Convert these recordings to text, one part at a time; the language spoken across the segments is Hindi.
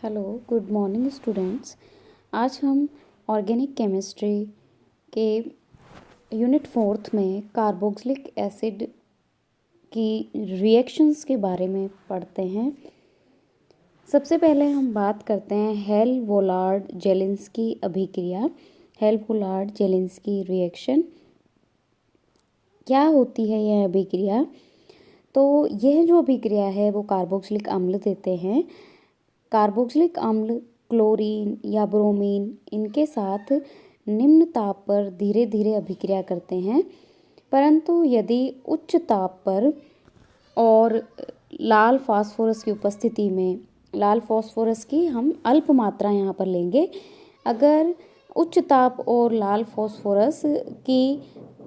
Hello, good morning students. आज हम ऑर्गेनिक केमिस्ट्री के यूनिट 4 में कार्बोक्सिलिक एसिड की रिएक्शंस के बारे में पढ़ते हैं। सबसे पहले हम बात करते हैं हेल-वोलार्ड-जेलिंस्की अभिक्रिया। हेल-वोलार्ड-जेलिंस्की रिएक्शन क्या होती है यह अभिक्रिया? तो यह जो अभिक्रिया है वो कार्बोक्सिलिक अम्ल देते हैं। कार्बोक्सिलिक अम्ल क्लोरीन या ब्रोमीन इनके साथ निम्न ताप पर धीरे धीरे अभिक्रिया करते हैं, परंतु यदि उच्च ताप पर और लाल फास्फोरस की उपस्थिति में, लाल फास्फोरस की हम अल्प मात्रा यहाँ पर लेंगे, अगर उच्च ताप और लाल फास्फोरस की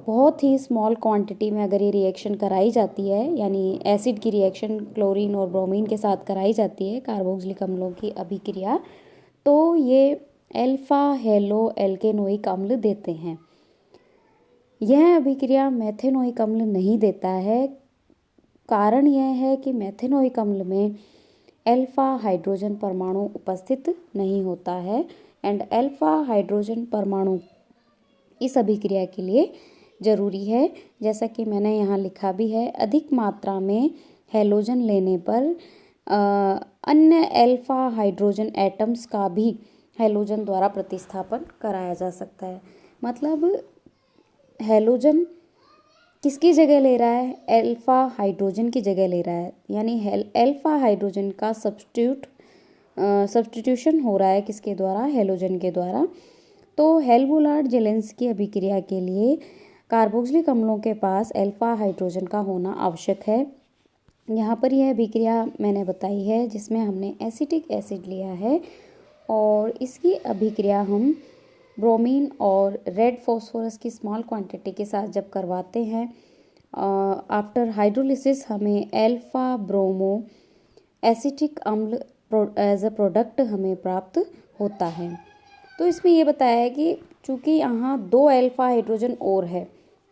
बहुत ही स्मॉल क्वांटिटी में अगर ये रिएक्शन कराई जाती है, यानी एसिड की रिएक्शन क्लोरीन और ब्रोमीन के साथ कराई जाती है कार्बोक्सिलिक अम्लों की अभिक्रिया, तो ये अल्फा हेलो एल्केनोइक अम्ल देते हैं। यह अभिक्रिया मेथेनोइक अम्ल नहीं देता है। कारण यह है कि मेथेनोइक अम्ल में अल्फा हाइड्रोजन परमाणु उपस्थित नहीं होता है एंड अल्फा हाइड्रोजन परमाणु इस अभिक्रिया के लिए ज़रूरी है। जैसा कि मैंने यहाँ लिखा भी है, अधिक मात्रा में हैलोजन लेने पर अन्य अल्फा हाइड्रोजन एटम्स का भी हैलोजन द्वारा प्रतिस्थापन कराया जा सकता है। मतलब हैलोजन किसकी जगह ले रहा है? अल्फा हाइड्रोजन की जगह ले रहा है, यानी अल्फा हाइड्रोजन का सब्स्टिट्यूशन हो रहा है किसके द्वारा? हैलोजन के द्वारा। तो हेल-वोलार्ड-जेलिंस्की अभिक्रिया के लिए कार्बोक्सिलिक अम्लों के पास अल्फा हाइड्रोजन का होना आवश्यक है। यहाँ पर यह अभिक्रिया मैंने बताई है जिसमें हमने एसिटिक एसिड लिया है और इसकी अभिक्रिया हम ब्रोमीन और रेड फास्फोरस की स्मॉल क्वांटिटी के साथ जब करवाते हैं, आफ्टर हाइड्रोलिसिस हमें अल्फा ब्रोमो एसिटिक अम्ल एज अ प्रोडक्ट हमें प्राप्त होता है। तो इसमें ये बताया है कि चूँकि यहाँ 2 अल्फा हाइड्रोजन और है,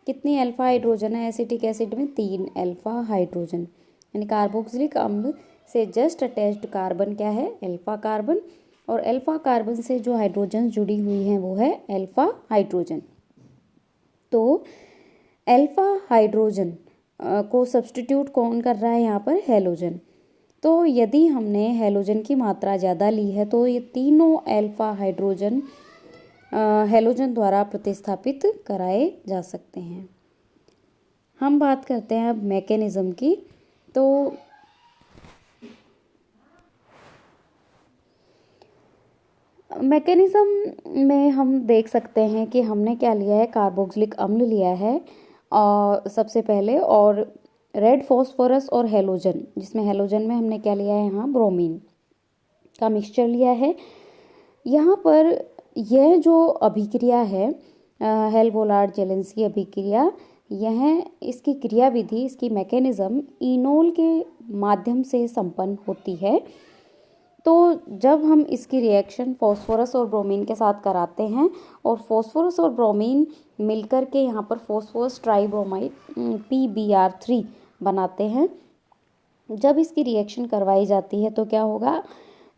कितनी अल्फा हाइड्रोजन है एसिटिक एसिड में? 3 अल्फा हाइड्रोजन, यानी कार्बोक्सिलिक अम्ल से जस्ट अटैच्ड कार्बन क्या है? अल्फा कार्बन, और अल्फा कार्बन से जो हाइड्रोजन जुड़ी हुई हैं वो है अल्फा हाइड्रोजन। तो अल्फा हाइड्रोजन को सब्स्टिट्यूट कौन कर रहा है यहाँ पर? हैलोजन। तो यदि हमने हैलोजन की मात्रा ज़्यादा ली है तो ये तीनों अल्फा हाइड्रोजन हैलोजन द्वारा प्रतिस्थापित कराए जा सकते हैं। हम बात करते हैं अब मैकेनिज़्म की। तो मैकेनिज़्म में हम देख सकते हैं कि हमने क्या लिया है? कार्बोक्सिलिक अम्ल लिया है और सबसे पहले, और रेड फास्फोरस और हेलोजन, जिसमें हेलोजन में हमने क्या लिया है? यहाँ ब्रोमीन का मिक्सचर लिया है। यहाँ पर यह जो अभिक्रिया है हेल-वोलार्ड-जेलिंस्की अभिक्रिया, यह इसकी क्रियाविधि, इसकी मैकेनिज़्म इनोल के माध्यम से संपन्न होती है। तो जब हम इसकी रिएक्शन फास्फोरस और ब्रोमीन के साथ कराते हैं और फास्फोरस और ब्रोमीन मिलकर के यहाँ पर फास्फोरस ट्राइब्रोमाइड PbR3 बनाते हैं, जब इसकी रिएक्शन करवाई जाती है तो क्या होगा?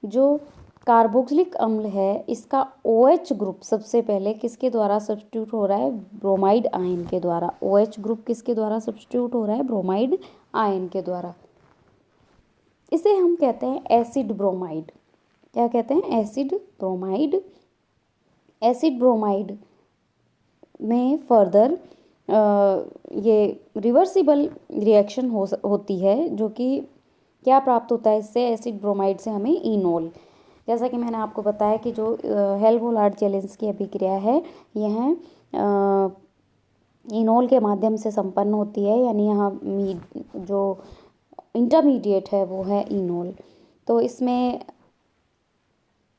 जो कार्बोक्सिलिक अम्ल है इसका OH ग्रुप सबसे पहले किसके द्वारा सब्स्टिट्यूट हो रहा है? ब्रोमाइड आयन के द्वारा। OH ग्रुप किसके द्वारा सब्स्टिट्यूट हो रहा है? ब्रोमाइड आयन के द्वारा। इसे हम कहते हैं एसिड ब्रोमाइड। क्या कहते हैं? Acid bromide. एसिड ब्रोमाइड में फर्दर ये रिवर्सिबल रिएक्शन होती है, जो कि क्या प्राप्त होता है इससे? एसिड ब्रोमाइड से हमें इनोल। जैसा कि मैंने आपको बताया कि जो हेल-वोलार्ड-जेलिंस्की अभिक्रिया है यह इनोल के माध्यम से संपन्न होती है, यानी यहाँ जो इंटरमीडिएट है वो है इनोल। तो इसमें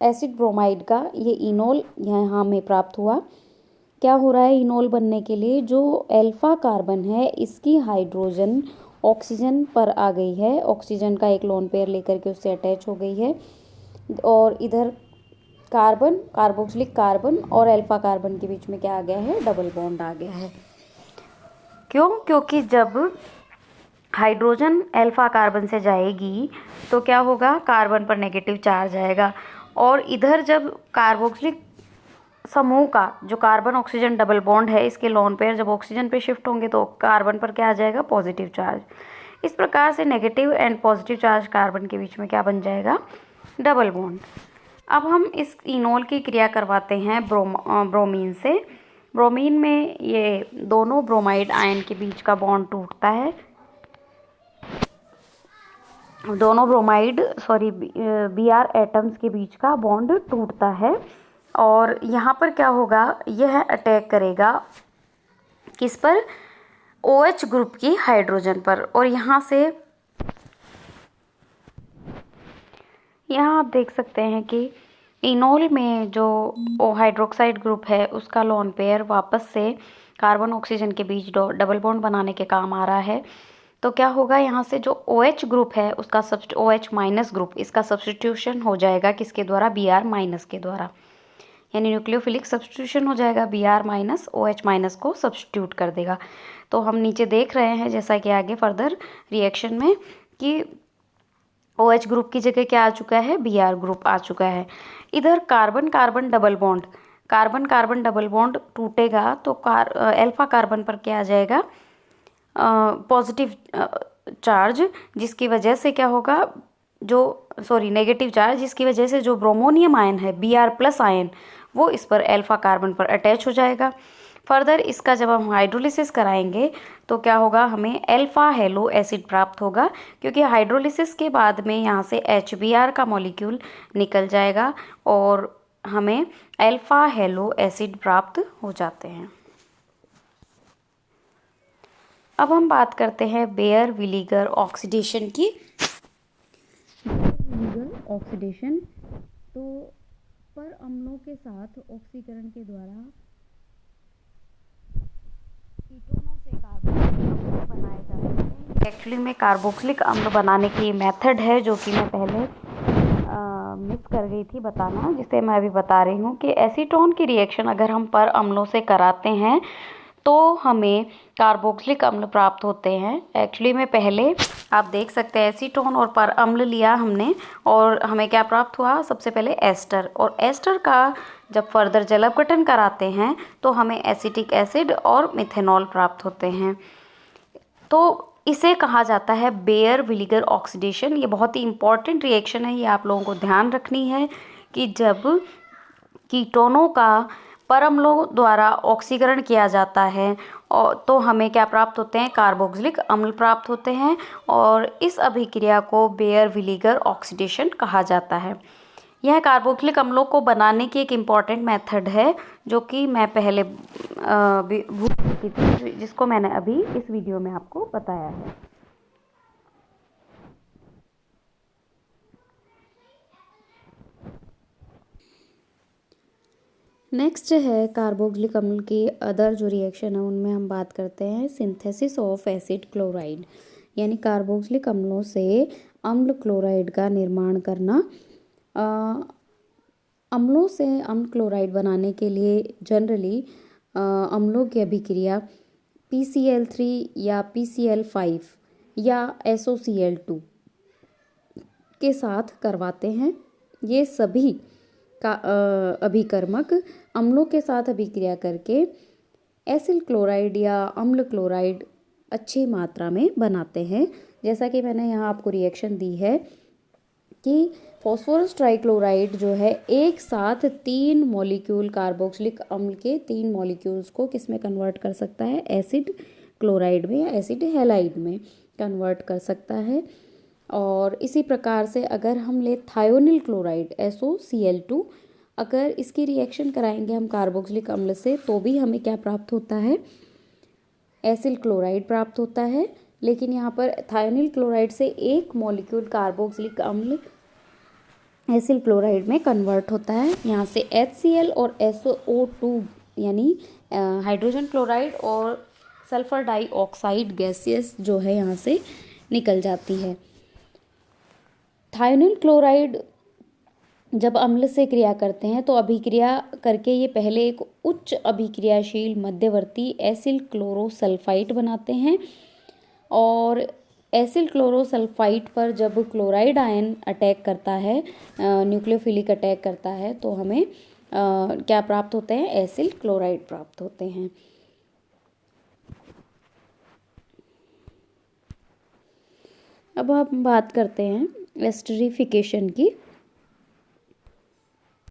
एसिड ब्रोमाइड का ये इनोल यहाँ हमें प्राप्त हुआ। क्या हो रहा है इनोल बनने के लिए? जो अल्फा कार्बन है इसकी हाइड्रोजन ऑक्सीजन पर आ गई है, ऑक्सीजन का एक लोन पेयर लेकर के उससे अटैच हो गई है, और इधर कार्बन, कार्बोक्सिलिक कार्बन और अल्फा कार्बन के बीच में क्या आ गया है? डबल बॉन्ड आ गया है। क्यों? क्योंकि जब हाइड्रोजन अल्फा कार्बन से जाएगी तो क्या होगा, कार्बन पर नेगेटिव चार्ज आएगा। और इधर जब कार्बोक्सिलिक समूह का जो कार्बन ऑक्सीजन डबल बॉन्ड है, इसके लोन पेयर जब ऑक्सीजन पे शिफ्ट होंगे तो कार्बन पर क्या आ जाएगा, पॉजिटिव चार्ज। इस प्रकार से negative and positive charge carbon के बीच में क्या बन जाएगा, डबल बॉन्ड। अब हम इस इनोल की क्रिया करवाते हैं ब्रोमीन से। ब्रोमीन में ये दोनों ब्रोमाइड आयन के बीच का बॉन्ड टूटता है, दोनों Br एटम्स के बीच का बॉन्ड टूटता है। और यहाँ पर क्या होगा, यह अटैक करेगा किस पर, OH ग्रुप की हाइड्रोजन पर। और यहाँ आप देख सकते हैं कि इनोल में जो हाइड्रोक्साइड ग्रुप है उसका लोन पेयर वापस से कार्बन ऑक्सीजन के बीच डबल बॉन्ड बनाने के काम आ रहा है। तो क्या होगा, यहाँ से जो OH ग्रुप है उसका OH माइनस ग्रुप, इसका सब्स्टिट्यूशन हो जाएगा किसके द्वारा, Br माइनस के द्वारा, यानी न्यूक्लियोफिलिक सब्स्टिट्यूशन हो जाएगा, Br माइनस OH माइनस को सब्स्टिट्यूट कर देगा। तो हम नीचे देख रहे हैं जैसा कि आगे फर्दर रिएक्शन में कि OH ग्रुप की जगह क्या आ चुका है, Br ग्रुप आ चुका है। इधर कार्बन कार्बन डबल बॉन्ड टूटेगा तो अल्फा कार्बन पर क्या आ जाएगा, पॉजिटिव चार्ज, जिसकी वजह से क्या होगा, नेगेटिव चार्ज, जिसकी वजह से जो ब्रोमोनियम आयन है, Br प्लस आयन, वो इस पर अल्फा कार्बन पर अटैच हो जाएगा। फर्दर इसका जब हम हाइड्रोलिसिस कराएंगे तो क्या होगा, हमें अल्फा हेलो एसिड प्राप्त होगा, क्योंकि हाइड्रोलिसिस के बाद में यहाँ से HBr का मॉलिक्यूल निकल जाएगा और हमें अल्फा हेलो एसिड प्राप्त हो जाते हैं। अब हम बात करते हैं बेयर विलीगर ऑक्सीडेशन की। विलीगर ऑक्सीडेशन तो पर अम्लों के साथ ऑक्सीकरण के द्वारा कीटोनों से कार्बोक्सिलिक अम्ल बनाए जाते हैं। एक्चुअली में कार्बोक्सिलिक अम्ल बनाने की मेथड है जो कि मैं पहले मिस कर गई थी बताना, जिसे मैं अभी बता रही हूँ कि एसीटोन की रिएक्शन अगर हम पर अम्लों से कराते हैं तो हमें कार्बोक्सिलिक अम्ल प्राप्त होते हैं। एक्चुअली में पहले आप देख सकते हैं एसीटोन और पर अम्ल लिया हमने और हमें क्या प्राप्त हुआ, सबसे पहले एस्टर, और एस्टर का जब फर्दर जल अपघटन कराते हैं तो हमें एसिटिक एसिड और मिथेनॉल प्राप्त होते हैं। तो इसे कहा जाता है बेयर विलीगर ऑक्सीडेशन। ये बहुत ही इंपॉर्टेंट रिएक्शन है, ये आप लोगों को ध्यान रखनी है कि जब कीटोनों का परअम्लों द्वारा ऑक्सीकरण किया जाता है और तो हमें क्या प्राप्त होते हैं, कार्बोक्सिलिक अम्ल प्राप्त होते हैं, और इस अभिक्रिया को बेयर विलीगर ऑक्सीडेशन कहा जाता है। यह कार्बोक्सिलिक अम्लों को बनाने की एक इम्पॉर्टेंट मेथड है जो कि मैं पहले भूल चुकी थी, जिसको मैंने अभी इस वीडियो में आपको बताया है। नेक्स्ट है कार्बोक्सिलिक अम्ल की अदर जो रिएक्शन है उनमें हम बात करते हैं सिंथेसिस ऑफ एसिड क्लोराइड, यानी कार्बोक्सिलिक अम्लों से अम्ल क्लोराइड का निर्माण करना। अम्लों से अम्ल क्लोराइड बनाने के लिए जनरली अम्लों की अभिक्रिया PCl3 या PCl5 या SOCl2 के साथ करवाते हैं। ये सभी का अभिकर्मक अम्लों के साथ अभिक्रिया करके एसिल क्लोराइड या अम्ल क्लोराइड अच्छी मात्रा में बनाते हैं। जैसा कि मैंने यहाँ आपको रिएक्शन दी है कि फॉस्फोरस ट्राइक्लोराइड जो है एक साथ 3 मॉलिक्यूल कार्बोक्सिलिक अम्ल के 3 मॉलिक्यूल्स को किस में कन्वर्ट कर सकता है, एसिड क्लोराइड में या एसिड हैलाइड में कन्वर्ट कर सकता है। और इसी प्रकार से अगर हम ले थायोनिल क्लोराइड SOCl2, अगर इसकी रिएक्शन कराएंगे हम कार्बोक्सिलिक अम्ल से तो भी हमें क्या प्राप्त होता है, एसिल क्लोराइड प्राप्त होता है। लेकिन यहाँ पर थायोनिल क्लोराइड से एक मॉलिक्यूल कार्बोक्सिलिक अम्ल एसिल क्लोराइड में कन्वर्ट होता है। यहाँ से HCl और SO2 यानी हाइड्रोजन क्लोराइड और सल्फर डाइऑक्साइड गैसेस जो है यहाँ से निकल जाती है। थायोनिल क्लोराइड जब अम्ल से क्रिया करते हैं तो अभिक्रिया करके ये पहले एक उच्च अभिक्रियाशील मध्यवर्ती एसिल क्लोरोसल्फाइड बनाते हैं और एसिल क्लोरोसल्फाइड पर जब क्लोराइड आयन अटैक करता है, न्यूक्लियोफिलिक अटैक करता है, तो हमें क्या प्राप्त होते हैं? एसिल क्लोराइड प्राप्त होते हैं। अब हम बात करते हैं एस्टरिफिकेशन की।